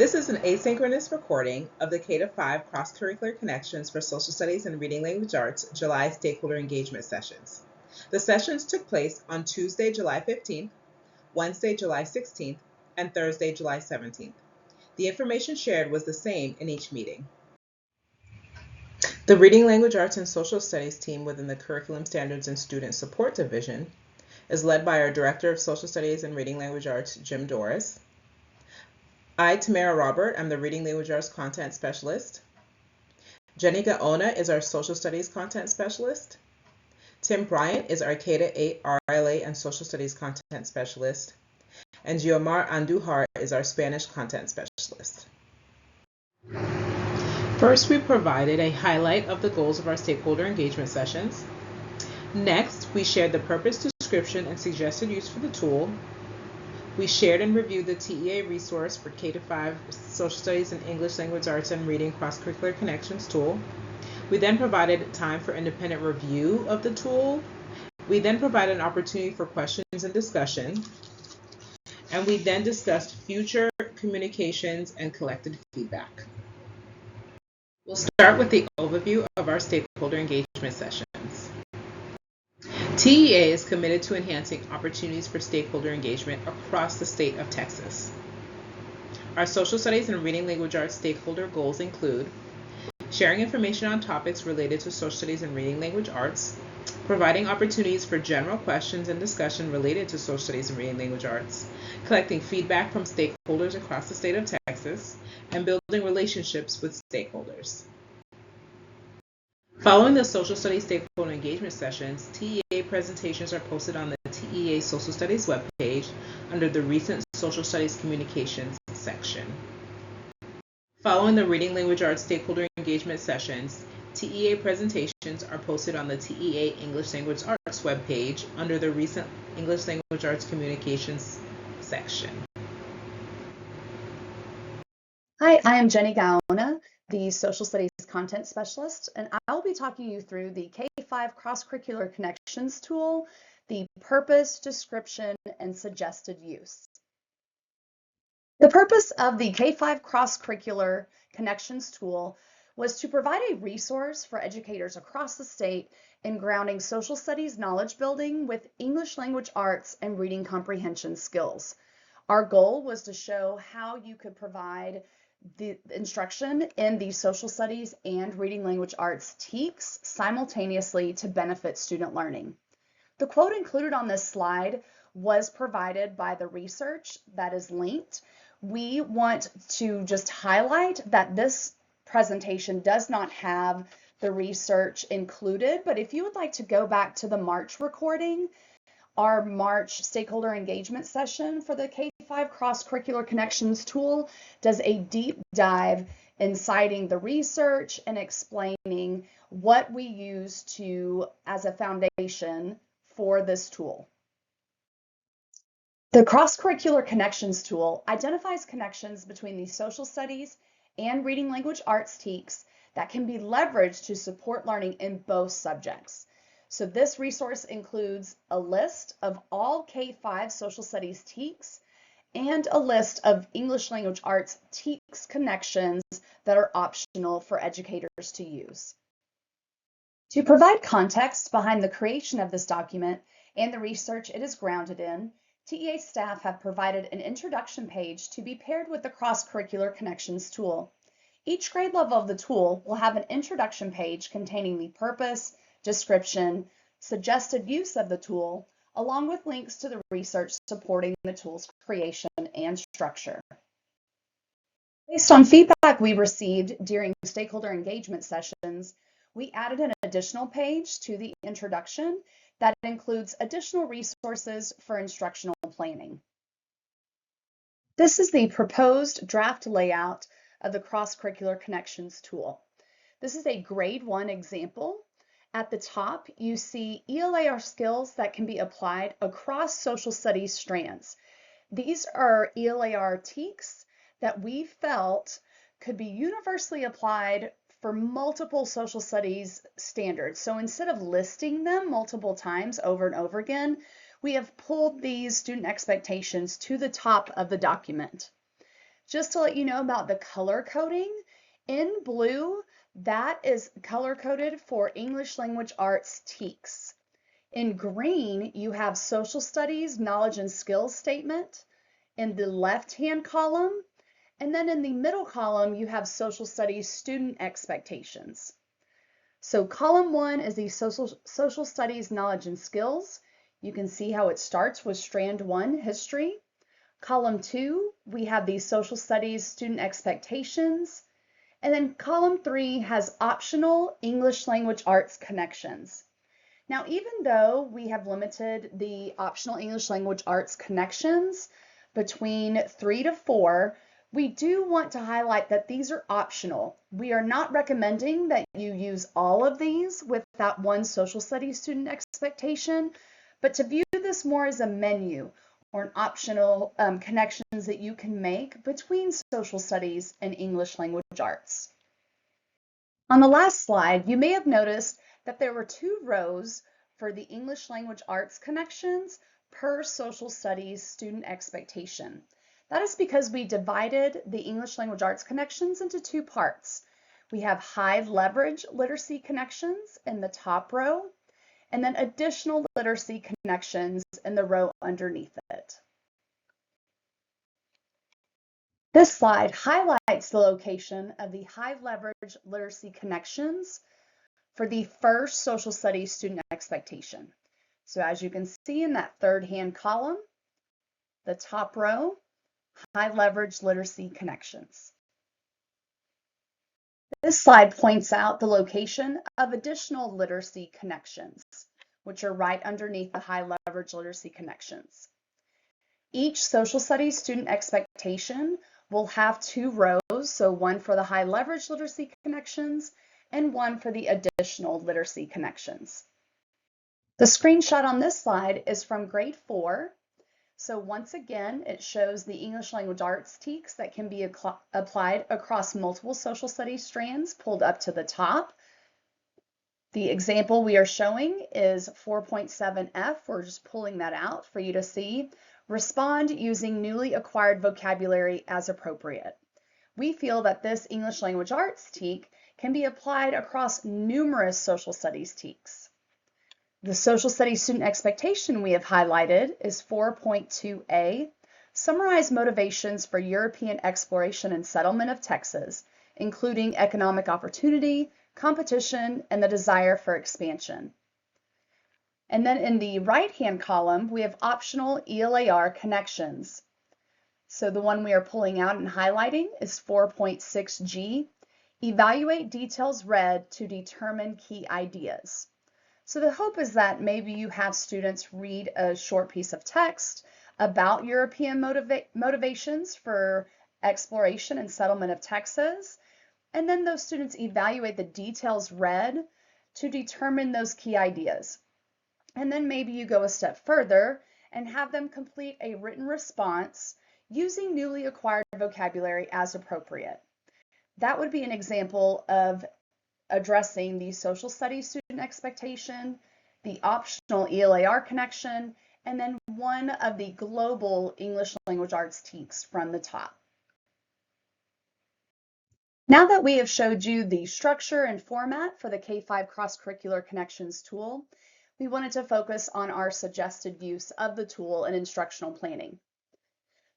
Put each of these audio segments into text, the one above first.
This is an asynchronous recording of the K-5 Cross-Curricular Connections for Social Studies and Reading Language Arts July Stakeholder Engagement Sessions. The sessions took place on Tuesday, July 15th, Wednesday, July 16th, and Thursday, July 17th. The information shared was the same in each meeting. The Reading Language Arts and Social Studies team within the Curriculum Standards and Student Support Division is led by our Director of Social Studies and Reading Language Arts, Jim Doris. I, Tamara Robert, am the Reading Language Arts Content Specialist. Jenny Gaona is our Social Studies Content Specialist. Tim Bryant is our K-8 RLA and Social Studies Content Specialist. And Giomar Andujar is our Spanish Content Specialist. First, we provided a highlight of the goals of our stakeholder engagement sessions. Next, we shared the purpose, description, and suggested use for the tool. We shared and reviewed the TEA resource for K-5 Social Studies and English Language Arts and Reading Cross-Curricular Connections tool. We then provided time for independent review of the tool. We then provided an opportunity for questions and discussion. And we then discussed future communications and collected feedback. We'll start with the overview of our stakeholder engagement sessions. TEA is committed to enhancing opportunities for stakeholder engagement across the state of Texas. Our social studies and reading language arts stakeholder goals include sharing information on topics related to social studies and reading language arts, providing opportunities for general questions and discussion related to social studies and reading language arts, collecting feedback from stakeholders across the state of Texas, and building relationships with stakeholders. Following the social studies stakeholder engagement sessions, TEA presentations are posted on the TEA Social Studies webpage under the Recent Social Studies Communications section. Following the Reading Language Arts stakeholder engagement sessions, TEA presentations are posted on the TEA English Language Arts webpage under the Recent English Language Arts Communications section. Hi, I am Jenny Gaona, the Social Studies Content Specialist, and I will be talking you through the K-5 Cross-Curricular Connections tool, the purpose, description, and suggested use. The purpose of the K-5 Cross-Curricular Connections tool was to provide a resource for educators across the state in grounding social studies knowledge building with English language arts and reading comprehension skills. Our goal was to show how you could provide the instruction in the social studies and reading language arts TEKS simultaneously to benefit student learning. The quote included on this slide was provided by the research that is linked. We want to just highlight that this presentation does not have the research included, but if you would like to go back to the March recording, our March stakeholder engagement session for the K-5 Cross-Curricular Connections tool does a deep dive in citing the research and explaining what we use as a foundation for this tool. The Cross-Curricular Connections tool identifies connections between the social studies and reading language arts TEKS that can be leveraged to support learning in both subjects. So this resource includes a list of all K-5 social studies TEKS and a list of English language arts TEKS connections that are optional for educators to use. To provide context behind the creation of this document and the research it is grounded in, TEA staff have provided an introduction page to be paired with the Cross-Curricular Connections tool. Each grade level of the tool will have an introduction page containing the purpose, description, suggested use of the tool, along with links to the research supporting the tool's creation and structure. Based on feedback we received during stakeholder engagement sessions, we added an additional page to the introduction that includes additional resources for instructional planning. This is the proposed draft layout of the Cross-Curricular Connections tool. This is a grade 1 example. At the top, you see ELAR skills that can be applied across social studies strands. These are ELAR TEKS that we felt could be universally applied for multiple social studies standards. So instead of listing them multiple times over and over again, we have pulled these student expectations to the top of the document. Just to let you know about the color coding, in blue, that is color coded for English Language Arts TEKS. In green, you have Social Studies Knowledge and Skills Statement in the left-hand column, and then in the middle column, you have Social Studies Student Expectations. So column 1 is the Social Studies Knowledge and Skills. You can see how it starts with Strand 1, History. Column 2, we have the Social Studies Student Expectations. And then column 3 has Optional English Language Arts Connections. Now, even though we have limited the Optional English Language Arts Connections between 3 to 4, we do want to highlight that these are optional. We are not recommending that you use all of these with that one social studies student expectation, but to view this more as a menu or an optional connections that you can make between social studies and English language arts. On the last slide, you may have noticed that there were 2 rows for the English language arts connections per social studies student expectation. That is because we divided the English language arts connections into 2 parts. We have high leverage literacy connections in the top row, and then additional literacy connections in the row underneath it. This slide highlights the location of the high leverage literacy connections for the first social studies student expectation. So as you can see in that third hand column, the top row, high leverage literacy connections. This slide points out the location of additional literacy connections, which are right underneath the high leverage literacy connections. Each social studies student expectation will have 2 rows, so one for the high leverage literacy connections and one for the additional literacy connections. The screenshot on this slide is from grade 4. So once again, it shows the English language arts TEKS that can be applied across multiple social studies strands pulled up to the top. The example we are showing is 4.7F. We're just pulling that out for you to see. Respond using newly acquired vocabulary as appropriate. We feel that this English language arts TEK can be applied across numerous social studies TEKs. The social studies student expectation we have highlighted is 4.2A, summarize motivations for European exploration and settlement of Texas, including economic opportunity, competition, and the desire for expansion. And then in the right-hand column, we have optional ELAR connections. So the one we are pulling out and highlighting is 4.6G, evaluate details read to determine key ideas. So the hope is that maybe you have students read a short piece of text about European motivations for exploration and settlement of Texas, and then those students evaluate the details read to determine those key ideas. And then maybe you go a step further and have them complete a written response using newly acquired vocabulary as appropriate. That would be an example of addressing the social studies student expectation, the optional ELAR connection, and then one of the global English language arts TEKs from the top. Now that we have showed you the structure and format for the K-5 Cross-Curricular Connections tool, we wanted to focus on our suggested use of the tool in instructional planning.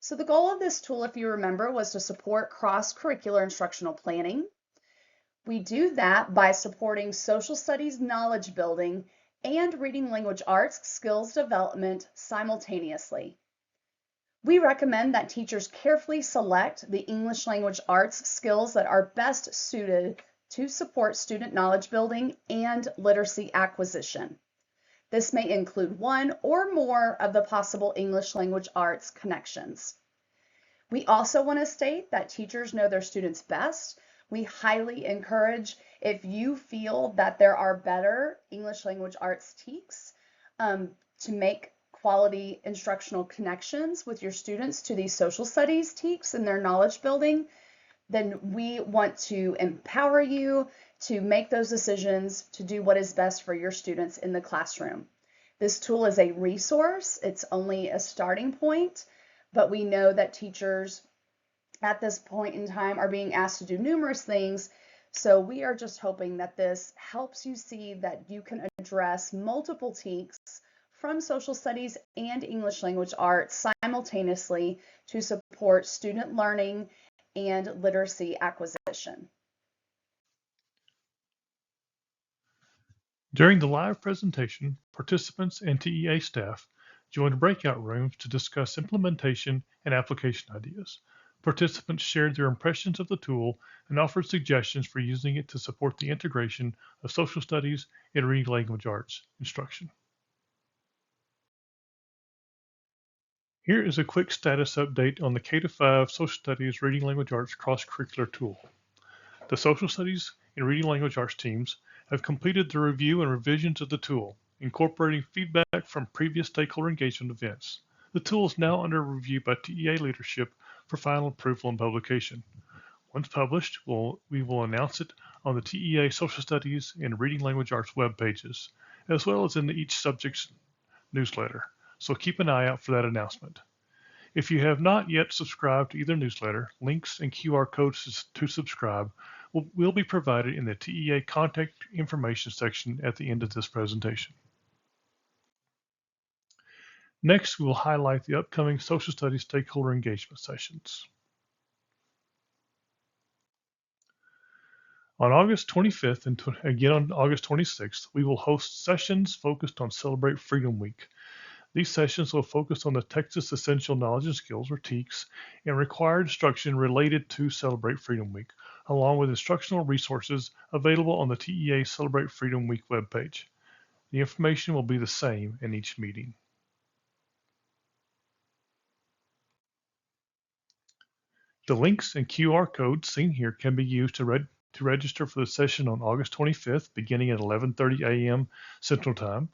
So the goal of this tool, if you remember, was to support cross-curricular instructional planning. We do that by supporting social studies knowledge building and reading language arts skills development simultaneously. We recommend that teachers carefully select the English language arts skills that are best suited to support student knowledge building and literacy acquisition. This may include one or more of the possible English language arts connections. We also want to state that teachers know their students best. We highly encourage, if you feel that there are better English language arts TEKs, to make quality instructional connections with your students to these social studies TEKs and their knowledge building, then we want to empower you to make those decisions to do what is best for your students in the classroom. This tool is a resource. It's only a starting point, but we know that teachers at this point in time are being asked to do numerous things. So we are just hoping that this helps you see that you can address multiple TEKs from social studies and English language arts simultaneously to support student learning and literacy acquisition. During the live presentation, participants and TEA staff joined breakout rooms to discuss implementation and application ideas. Participants shared their impressions of the tool and offered suggestions for using it to support the integration of social studies and reading language arts instruction. Here is a quick status update on the K-5 Social Studies Reading Language Arts Cross-Curricular tool. The Social Studies and Reading Language Arts teams have completed the review and revisions of the tool, incorporating feedback from previous stakeholder engagement events. The tool is now under review by TEA leadership for final approval and publication. Once published, we will announce it on the TEA Social Studies and Reading Language Arts web pages, as well as in each subject's newsletter, so keep an eye out for that announcement. If you have not yet subscribed to either newsletter, links and QR codes to subscribe will be provided in the TEA contact information section at the end of this presentation. Next, we will highlight the upcoming social studies stakeholder engagement sessions. On August 25th and again on August 26th, we will host sessions focused on Celebrate Freedom Week. These sessions will focus on the Texas Essential Knowledge and Skills, or TEKS, and required instruction related to Celebrate Freedom Week, along with instructional resources available on the TEA Celebrate Freedom Week webpage. The information will be the same in each meeting. The links and QR codes seen here can be used to register for the session on August 25th, beginning at 11:30 a.m. Central Time,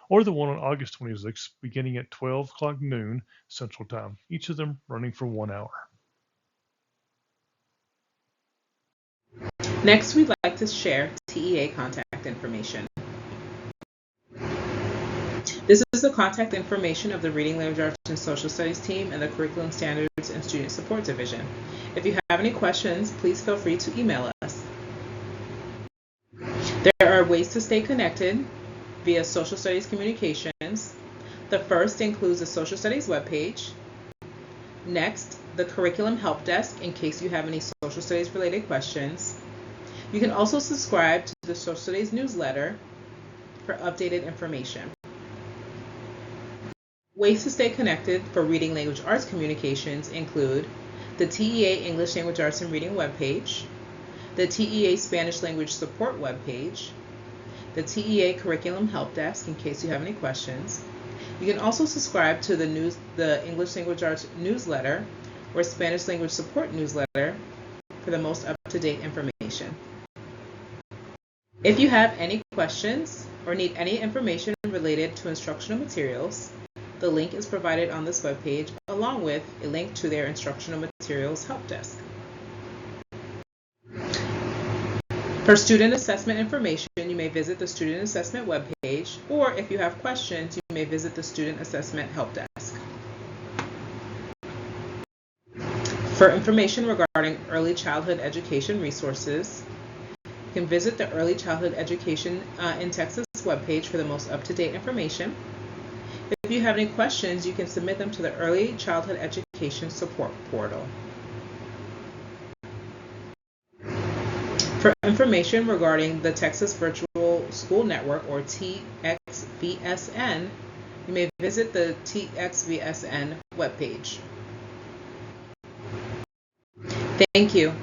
or the one on August 26th, beginning at 12 o'clock noon Central Time, each of them running for 1 hour. Next, we'd like to share TEA contact information. This is the contact information of the Reading Language Arts and Social Studies team and the Curriculum Standards and Student Support Division. If you have any questions, please feel free to email us. There are ways to stay connected via social studies communications. The first includes the social studies webpage. Next, the curriculum help desk in case you have any social studies related questions. You can also subscribe to the social studies newsletter for updated information. Ways to stay connected for reading language arts communications include the TEA English Language Arts and Reading webpage, the TEA Spanish Language Support webpage, the TEA Curriculum Help Desk in case you have any questions. You can also subscribe to the English Language Arts newsletter or Spanish Language Support newsletter for the most up-to-date information. If you have any questions or need any information related to instructional materials, the link is provided on this webpage along with a link to their instructional materials help desk. For student assessment information, you may visit the student assessment webpage, or if you have questions, you may visit the student assessment help desk. For information regarding early childhood education resources, you can visit the Early Childhood Education in Texas webpage for the most up-to-date information. If you have any questions, you can submit them to the Early Childhood Education Support Portal. For information regarding the Texas Virtual School Network, or TXVSN, you may visit the TXVSN webpage. Thank you.